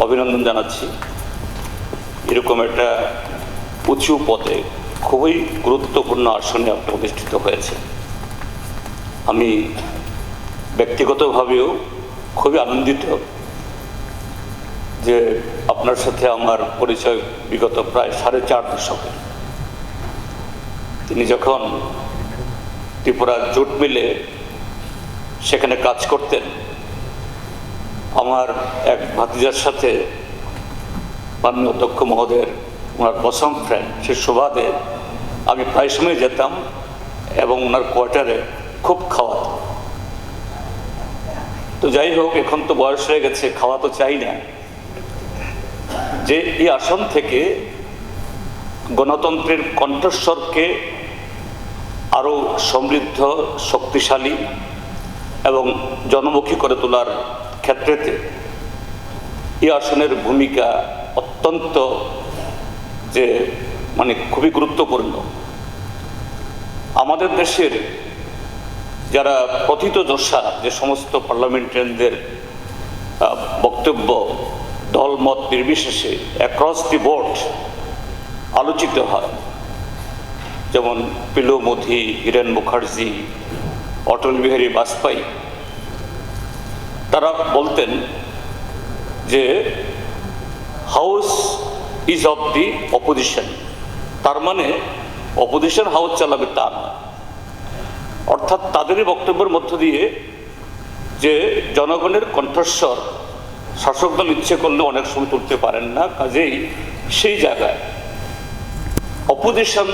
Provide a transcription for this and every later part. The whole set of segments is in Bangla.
অভিনন্দন জানাচ্ছি। এরকম একটা উঁচু পদে খুবই গুরুত্বপূর্ণ আসনে আপনি প্রতিষ্ঠিত হয়েছে। আমি ব্যক্তিগতভাবেও খুবই আনন্দিত যে আপনার সাথে আমার পরিচয় বিগত প্রায় 4.5 দশকে। তিনি যখন ত্রিপুরা জুট মিলে সেখানে কাজ করতেন, আমার এক ভাতিজার সাথে মাননীয় অধ্যক্ষ মহোদয়ের ওনার বসম ফ্রেন্ড সে সুবাদে আমি প্রায় সময় যেতাম এবং ওনার কোয়ার্টারে খুব খাওয়াতো। তো যাই হোক, এখন তো বয়স হয়ে গেছে, খাওয়া তো চাই না। যে এই আসন থেকে গণতন্ত্রের কণ্ঠস্বরকে আরো সমৃদ্ধ, শক্তিশালী এবং জনমুখী করে তোলার ক্ষেত্রেতে এই আসনের ভূমিকা অত্যন্ত খুবই গুরুত্বপূর্ণ। আমাদের দেশের যারা প্রথিতযশা যে সমস্ত পার্লামেন্টারিয়ানদের বক্তব্য দলমত নির্বিশেষে অ্যাক্রস দি বোর্ড আলোচিত হয়, যেমন পিলো মোদি, হিরেন মুখার্জি, অটল বিহারী বাজপেয়ী, তারা বলতেন যে house is of the opposition. তার মানে অপোজিশন হাউস চালাবে তা নয়। অর্থাৎ তাদেরই বক্তব্যের মধ্য দিয়ে যে জনগণের কণ্ঠস্বর শাসক দল ইচ্ছে করলে অনেক সময় তুলতে পারেন না, কাজেই সেই জায়গায় অপোজিশন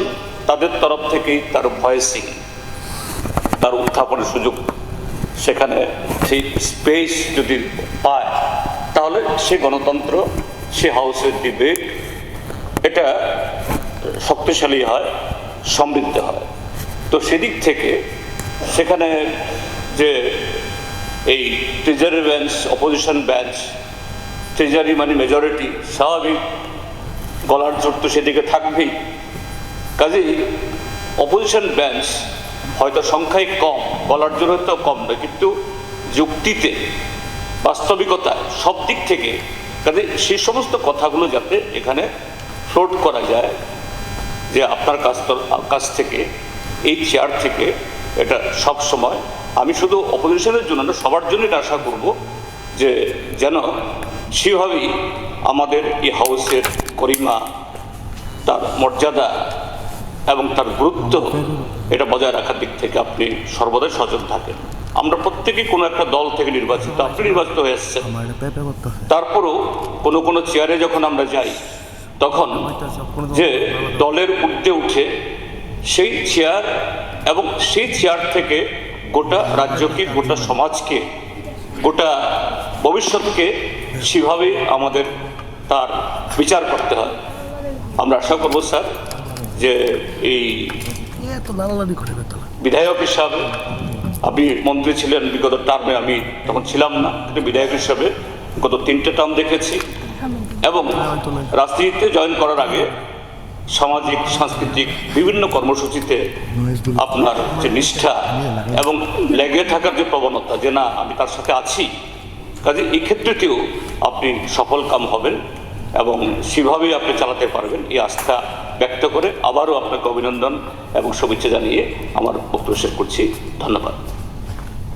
তাদের তরফ থেকেই তার ভয়েসিং, তার উত্থাপনের সুযোগ, সেখানে সেই স্পেস যদি পায় তাহলে সে গণতন্ত্র, সে হাউসের ডিবেট এটা শক্তিশালী হয়, সমৃদ্ধ হয়। তো সেদিক থেকে সেখানে যে এই treasury bench, opposition bench, treasury মানে মেজরিটি, স্বাভাবিক গলার জোর তো সেদিকে থাকবেই। কাজেই অপোজিশন বেঞ্চ হয়তো সংখ্যায় কম, গলার জোর হয়তো কম নয়, কিন্তু যুক্তিতে, বাস্তবিকতায়, সব দিক থেকে কাজে সেই সমস্ত কথাগুলো যাতে এখানে ফ্লোট করা যায়, যে আপনার কাছ থেকে এই চেয়ার থেকে এটা সব সময়, আমি শুধু অপোজিশনের জন্য না, সবার জন্য এটা আশা করব যে যেন সেভাবেই আমাদের এই হাউসের গরিমা, তার মর্যাদা এবং তার গুরুত্ব এটা বজায় রাখার দিক থেকে আপনি সর্বদাই সচেতন থাকেন। আমরা প্রত্যেকেই কোনো একটা দল থেকে নির্বাচিত, আপনি নির্বাচিত হয়ে এসছেন, তারপরও কোনো চেয়ারে যখন আমরা যাই তখন যে দলের ঊর্ধ্বে উঠে সেই চেয়ার এবং সেই চেয়ার থেকে গোটা রাজ্যকে, গোটা সমাজকে, গোটা ভবিষ্যৎকে সেভাবেই আমাদের তার বিচার করতে হয়। আমরা আশা করব স্যার যে এই বিধায়ক হিসাবে, আপনি মন্ত্রী ছিলেন বিগত টার্মে, আমি তখন ছিলাম না, কিন্তু বিধায়ক হিসাবে গত 3টে টার্ম দেখেছি এবং রাজনীতিতে জয়েন করার আগে সামাজিক, সাংস্কৃতিক বিভিন্ন কর্মসূচিতে আপনার যে নিষ্ঠা এবং লেগে থাকার যে প্রবণতা, যে না আমি তার সাথে আছি, কাজে এই ক্ষেত্রটিও আপনি সফল কাম হবেন এবং সেভাবেই আপনি চালাতে পারবেন, এই আস্থা ব্যক্ত করে আবারও আপনাকে অভিনন্দন এবং শুভেচ্ছা জানিয়ে আমার বক্তব্য শেষ করছি। ধন্যবাদ।